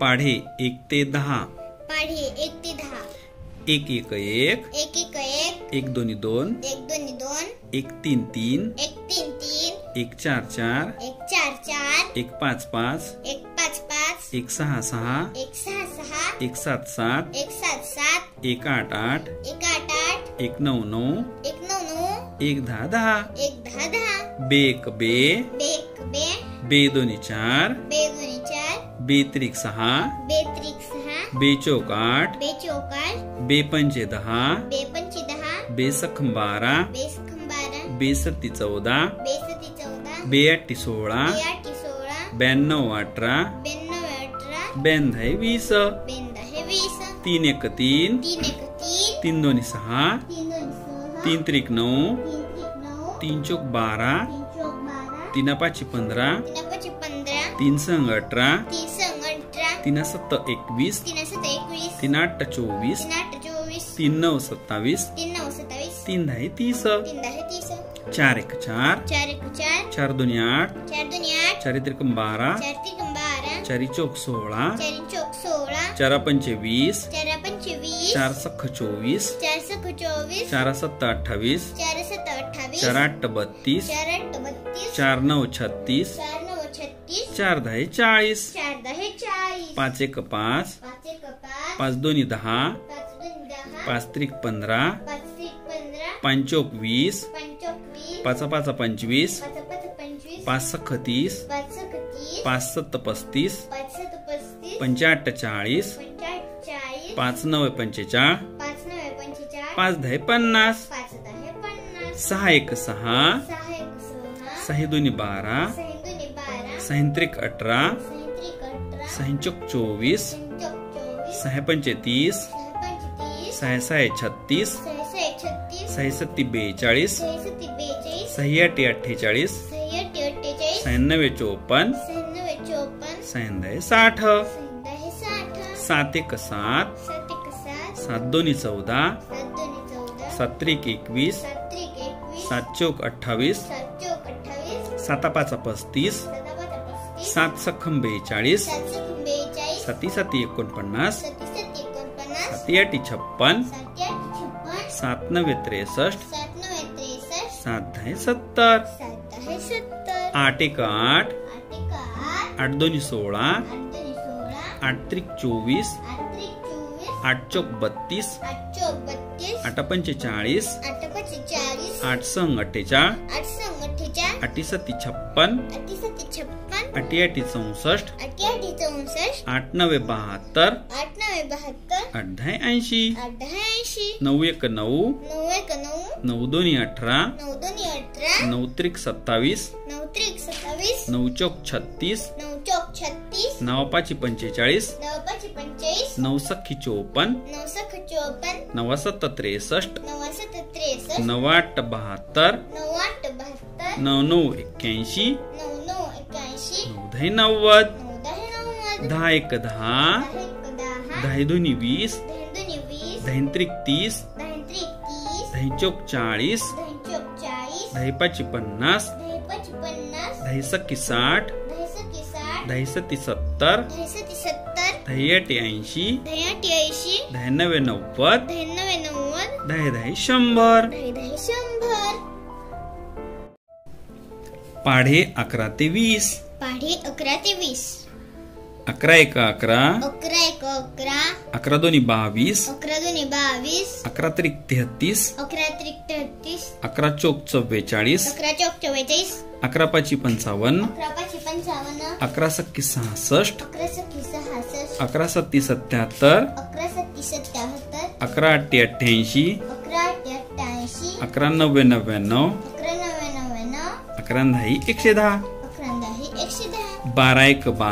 पाढे 1 ते 10. पाढे 1 ते 10. 1 1 1. 1 1 1. 1 2 2. 1 2 2. 1 3 3. 1 3 3. 1 4 4. 1 4 4. 1 5 5. 1 5 5. 1 6 6. 1 6 6. 1 7 7. 1 7 7. 1 8 8. 1 8 8. 1 9 9. 1 9 9. 1 10 10. 1 10 10. बे 1 बे. बे 1 बे. बे 2 4. बे 2 4. बे 3 6. बे 3 6. बे 4 8. बे 4 8. बे 5 10. बे 5 10. बे 6 12. बे 6 12. बे 7 14. बे 7 14. बे 8 16. बे 8 16. 92 18. 92 18. 92 20. 92 20. 3 1 3. 3 1 3. 3 2 6. 3 2 6. 3 3 9. 3 3 9. 4 12. 3 12. 3 5 15. 3 5 15. 3 6 18. 3 6 18. 3 7 21. 3 7 21. 3 8 24. 3 8 24. 3 9 27. 3 9 27. 3 10 30. 3 10 30. 4 1 4. 4 1 4. 4 2 8. 4 2 8. 4 3 12. 4 3 12. 4 4 16. 4 4 16. 4 5 20. 4 5 20. 4 6 24. 4 6 24. 4 7 28. 4 7 28. 4 8 32. 4 8 32. 4 9 36. 4 9 36. 4 10 40. 4 10 40. 5 1 5. 5 1 5. 5 2 10. 5 2 10. 5 3 15. 5 3 15. 5 4 20. 5 20. 5 5 25. 5 5 25. 5 6 30. 5 30. 5 7 35. 5 7 35. 5 8 40. 45. 5 9 45. 5 9 45. 5 10 50. 5 10 50. 6 1 6. 6 1 6. 6 2 12. 6 2 12. 6 3 18. 6 3 18. 6 4 24. 6 6 5 30. 35. 6 6 36. 36. 6 7 42. 6 42. 6 8 48. 6 48. 6 9 54. 6 9 54. 6 10 60. 6 60. 7 1 7. 7 1 7. 7 2 14. 7 2 14. 7 3 21. 7 3 21. 7 4 28. 7 4 28. 7 5 35. 7 5 35. 7 6 42. 7 42. 7 7 49. 7 7 49. 7 8 56. 7 8 56. 7 9 63. 7 9 63. 7 10 70. 7 10 70. 8 1 8. 8 1 8. 8 2 16. 8 2 16. 8 3 24. 8 3 24. 8 4 32. 8 4 32. 8 5 40. 8 5 40. 8 6 48. 8 6 48. 8 7 56. 8 7 56. 8 8 64. 8 8 64. 8 9 72. 8 9 72. 8 10 80. 8 10 80. 9 1 9. 9 1 9. 9 2 18. 9 2 18. 9 3 27. 9 3 27. 9 4 36. 9 4 36. 9 5 45. 9 5 45. 9 6 54. 9 6 54. 9 7 63. 9 7 63. 9 8 72. 9 8 72. 9 9 81. 9 9 81. 9 10 90. 9 10 90. 10 1 10. 10 10 2 20. 10 20. 10 3 30. 10 30. 10 4 40. 10 40. 10 5 50. 10 50. 10 6 60. 10 10 60. 7 70. 10 70. 10 8 80. 10 80. 10 9 90. 10 90. 10 10 100. 10 100. पाढे 11 ते 20. पाढे 11 ते 20. 11 1 11. 11 1 11. 11 2 22. 11 2 22. 11 3 33. 11 3 33. 11 4 44. 11 4 44. 11 5 55. 11 5 55. 11 6 66. 11 66. 11 7 77. 11 7 77. 11 8 88. 11 88. 11 9 99. 11 99. 11 10 110. 11 10 110. 12 1 12.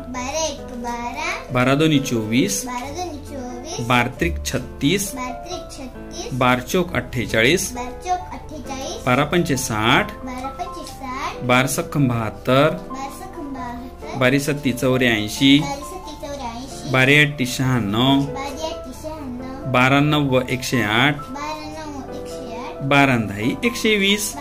12 1 12. 12 2 24. 12 2 24. 12 3 36. 12 36. 12 4 48. 12 4 48. 12 5 60. 12 5 60. 12 6 72. 12 6 72. 12 7 84. 12 7 84. 12 8 96. 12 96. 12 9 108. 12 9 108. 12 10 120. 12 10 120.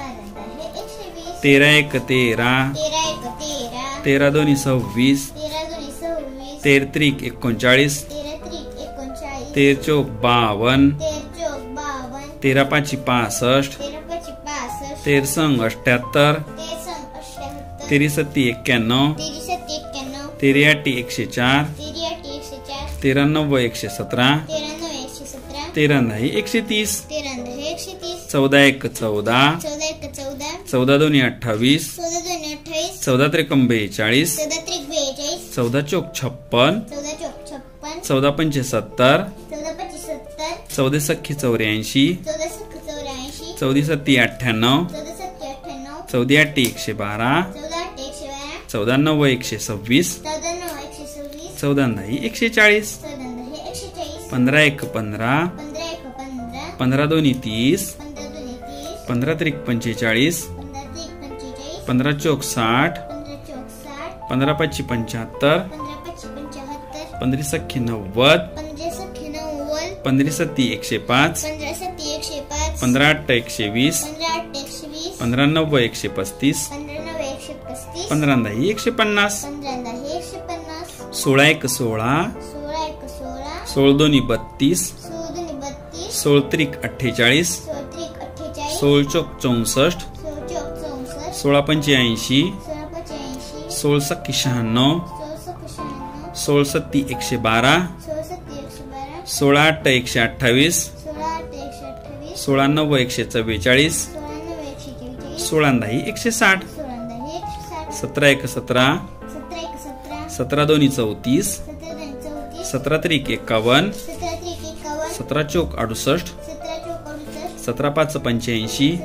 13 1 13. 13 1 13. 13 2 26. 13 2 26, 13 त्रिक 39, 13 त्रिक 39, 13 चौक 52, 13 चौक 52, 13 पाची 65, 13 पाची 65, 13 संग 78, 13 संग 78, 13 सत्ती 91, 13 सत्ती 91, 13 आठी 104, 13 आठी 104, 13 9 117, 13 9 117, 13 10 130, 13 10 130, 14 1 14, 14 1 14, 14 2 28, 14 2 28, 14 त्रिकम 42, 14 त्रिक 42, 14 चौक 56, 14 चौक 56, 14 पंचे 70, 14 पाची 70, 14 सख्खी 84, 14 सख्खी 84, 14 सत्ती 98, 14 सत्ती 98, 14 आठी 112, 14 आठी 112, 14 9 126, 14 9 126, 14 10 140, 14 10 140, 15 1 15, 15 1 15, 15 2 30, 15 2 30, 15 त्रिक 45, 15 त्रिक 45, 15 चौक 60, 15 चौक 60, 15 पाची 75, 15 पाची 75, 15 सख्खी 90, 15 सख्खी 90, 15 सत्ती 105, 15 सत्ती 105, 15 8 120, 15 8 120, 15 9 135, 15 9 135, 15 10 150, 15 10 150, 16 1 16, 16 1 16, 16 2 32, 16 2 32, 16 त्रिक 48, 16 त्रिक 48, 16 चौक 64, 16 चौक 64, 16 पंचे 80, 16 पाची 80, 16 सख्खी 96, 16 सख्खी 96, 16 सत्ती 112, 16 सत्ती 112, 16 8 128, 16 8 128, 16 9 144, 16 9 144, 16 10 160, 16 10 160, 17 1 17, 17 1 17, 17 2 34, 17 2 34, 17 त्रिक 51, 17 त्रिक 51, 17 चौक 68, 17 चौक 68, 17 5 85, 17 पाच 85,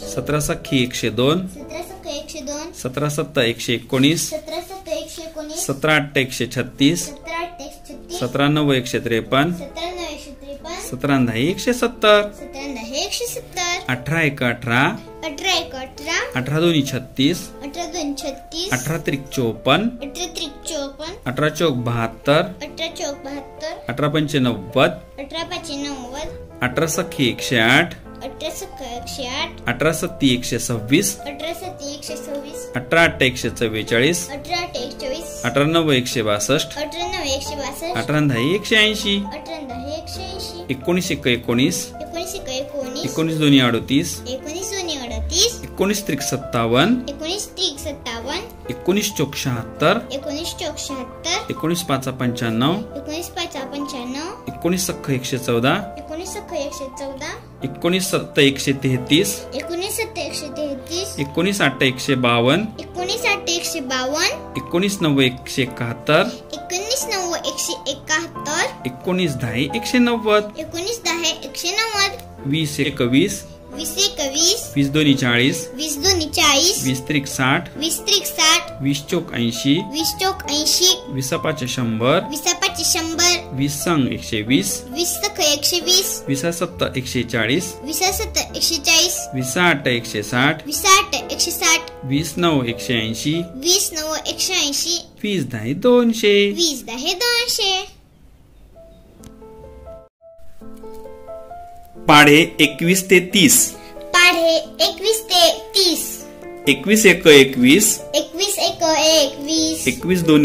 17 सख्खी 102, 17 सख्खी 102, 17 7 119, 17 सत्त 119, 17 8 136, 17 8 136, 17 9 153, 17 9 153, 17 10 170, 17 10 170, 18 1 18, 18 1 18, 18 2 36, 18 2 36, 18 त्रिक 54, 18 त्रिक 54, 18 चौक 72, 18 चौक 72, 18 पंचे 90, 18 पाची 90, 18 सख्खी 108, 18 सख्खी 108, 18 सत्ती 126, 18 सत्ती 126, 18 8 144, 18 8 124, 18 9 162, 18 9 162, 18 10 180, 18 10 180, 19 1 19, 19 19, 19 2 38, 19 2 38, 19 त्रिक 57, 19 त्रिक 57, 19 चौक 76, 19 चौक 76, 19 5 95, 19 पाच 95, 19 सख्ख 114, 19 सख्खी 114, 19 सत्त 133, 19 सत्त 133, 19 8 152, 19 8 152, 19 9 171, 19 9 171, 19 10 190, 19 10 190, 20 21, 20 21, 20 2 40, 20 2 40, 20 त्रिक 60, 20 त्रिक 60, 20 चौक 80, 20 चौक 80, 20 5 100, 20 पाची 100, 20 संग 120, 20 सख्ख 120, 20 7 140, 20 सत्त 140, 20 8 160, 20 8 160, 20 9 180, 20 9 180, 20 10 200. 20 10 200. पाढे 21 ते 30, पाढे 21 ते 30, 21 1 21, 21 1 21, 21 2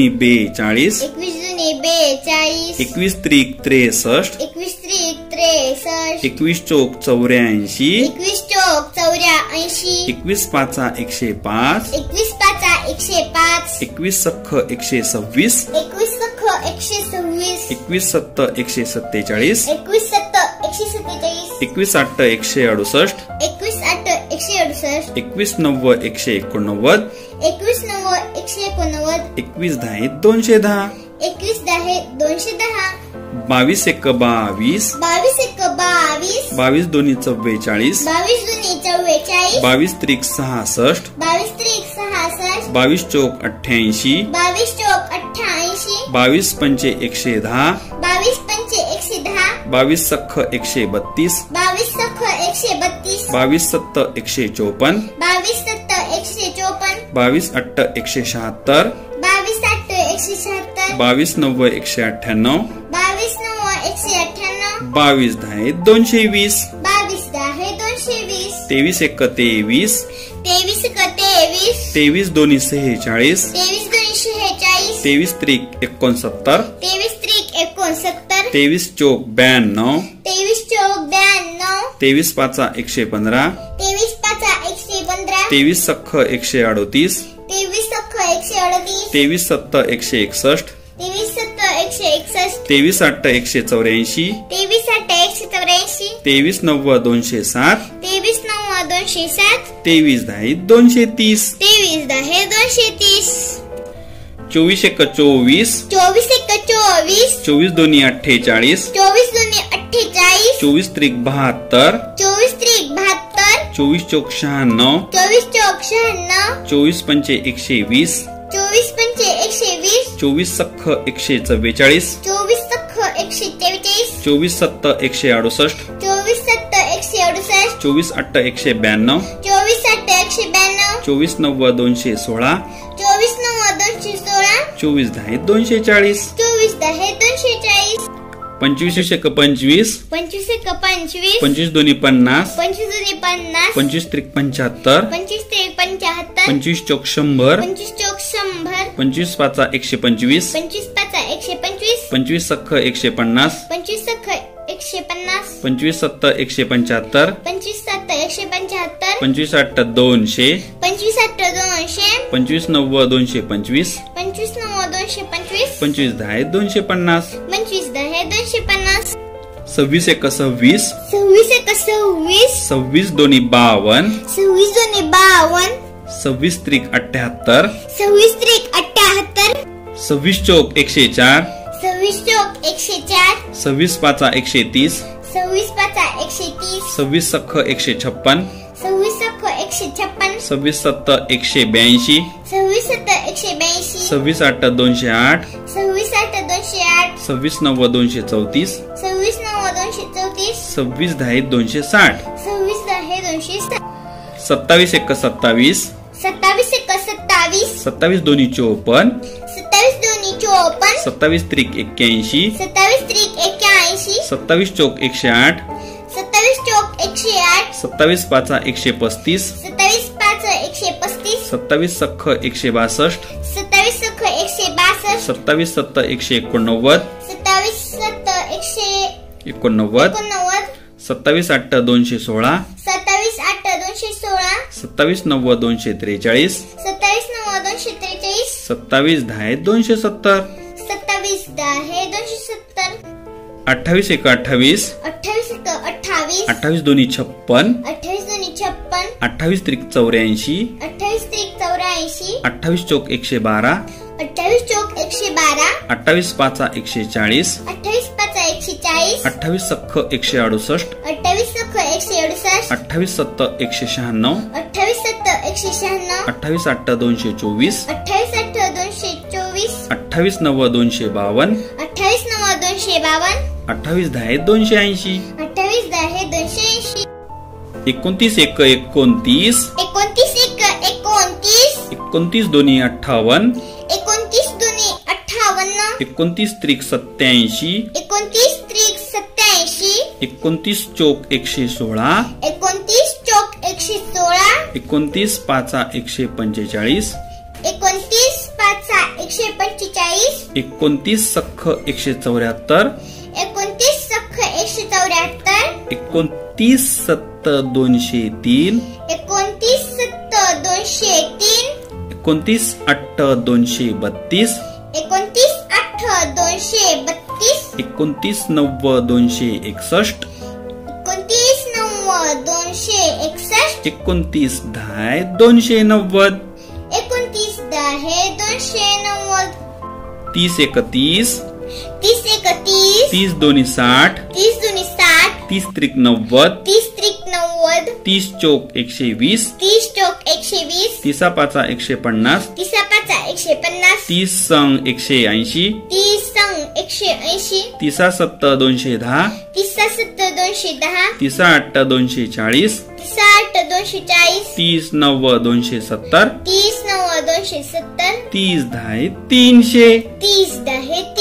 42, 21 2 42, 21 त्रिक 63, 21 त्रिक 63, 21 चौक 84, 21 चौक 84, 21 5 105, 21 पाच 105, 21 सख्ख 126, 21 सख्ख 126, 21 सत्त 147, 21 सत्त 147, 21 8 168, 21 8 168, 21 9 189, 21 9 189, 21 10 210, 21 10 210, 22 1 22, 22 1 22, 22 2 44, 22 2 44, 22 त्रिक 66, 22 त्रिक 66, 22 चौक 88, 22 चौक 88, 22 पंचे 110, 22 पंचे 110, 22 सख्ख 132, 22 सख्ख 132, 22 सत्त 154, 22 सत्त 154, 22 8 176, 22 8 176, 22 9 198, 22 9 198, 22 10 220, 22 10 220, 23 1 23, 23 1 23, 23 2 46, 23 2 46, 23 त्रिक 69, 23 त्रिक 69, 23 चौक 92, 23 चौक 92, 23 पाचा 115, 23 पाचा 115, 23 सख्ख 138, 23 सख्ख 138, 23 सत्त 161, 23 सत्त 161, 23 8 184, 23 8 184, 23 9 207, 23 9 207, 23 10 230, 23 10 230, 24 1 24, 24 1 24, 24 2 48, 24 2 48, 24 त्रिक 72, 24 त्रिक 72, 24 चौक 96, 24 चौक 96, 24 पंचे 120, 24 पंचे 120, 24 सख्ख 144, 24 सख्ख 144, 24 सत्त 168, 24 सत्त 168, 24 8 192, 24 8 192, 24 9 216, 24 9 216, 24 10 240, 24 10 240, 25 1 25, 25 1 25, 25 2 50, 25 2 50, 25 त्रिक 75, 25 त्रिक 75, 25 चौक 100, 25 चौक 100, 25 पाचा 125, 25 पाचा 125, 25 सख्ख 150, 25 सख्ख 150, 25 सत्त 175, 25 7 175, 25 8 200, 25 8 200, 25 9 225, 25 9 225, 25 10 250, 25 10 250, 26 1 26, 26 1 26, 26 2 52, 26 2 52, 26 त्रिक 78, 26 त्रिक 78, 26 चौक 104, 26 चौक 104, 26 पाचा 130, 26 पाचा 130, 26 सख्ख 156, 26 सख्ख 156, 26 सत्त 182, 26 सत्त 182, 26 8 208, 26 8 208, 26 9 234, 26 9 234, 26 10 260, 26 10 260, 27 1 27, 27 1 27, 27 2 54, 27 2 54, 27 त्रिक 81, 27 त्रिक 81, 27 चौक 108, 27 चौक 108, 27 पाचा 135, 27 पाच 135, 27 सख्ख 162, 27 सख्ख 162, 27 सत्त 189, 27 सत्त 89, 189, 27 8 216, 27 8 216, 27 9 243, 27 9 243, 27 10 270, 27 10 270, 28 1 28, 28 1 28, 28 2 56, 28 2 56, 28 त्रिक 84, 28 त्रिक 84, 28 चौक 112, 28 चौक 112, 28 पाचा 140, 28 पाच 140, 28 सख्ख 168, 28 सख्ख 168, 28 सत्त 196, 28 सत्त 196, 28 8 224, 28 8 224, 28 9 252, 28 9 252, 28 10 280, 28 10 280, 29 1 29, 29 1 29, 29 2 58, 29 2 58, 29 त्रिक 87, 29 त्रिक 87, 29 चौक 116, 29 चौक 116, 29 पाचा 145, 29 पाचा 145, 29 सख्ख 174, 29 सख्ख 174, 29 सत्त 203, 29 सत्त 203, 29 8 232, 29 8 232, 29 9 261, 29 9 261, 29 10 290, 29 10 290, 30 31, 30 31, 30 2 60, 30 2 60, 30 त्रिक 90, 30 त्रिक 90, 30 चौक 120, 30 चौक 120, 30 पाचा 150, 30 पाचा 150, 30 संग 180, 30 संग 180, 30 सत्त 210, 30 सत्त 210, 30 8 240, 30 8 240, 30 9 270, 30 9 270, 30 10 300, 30 10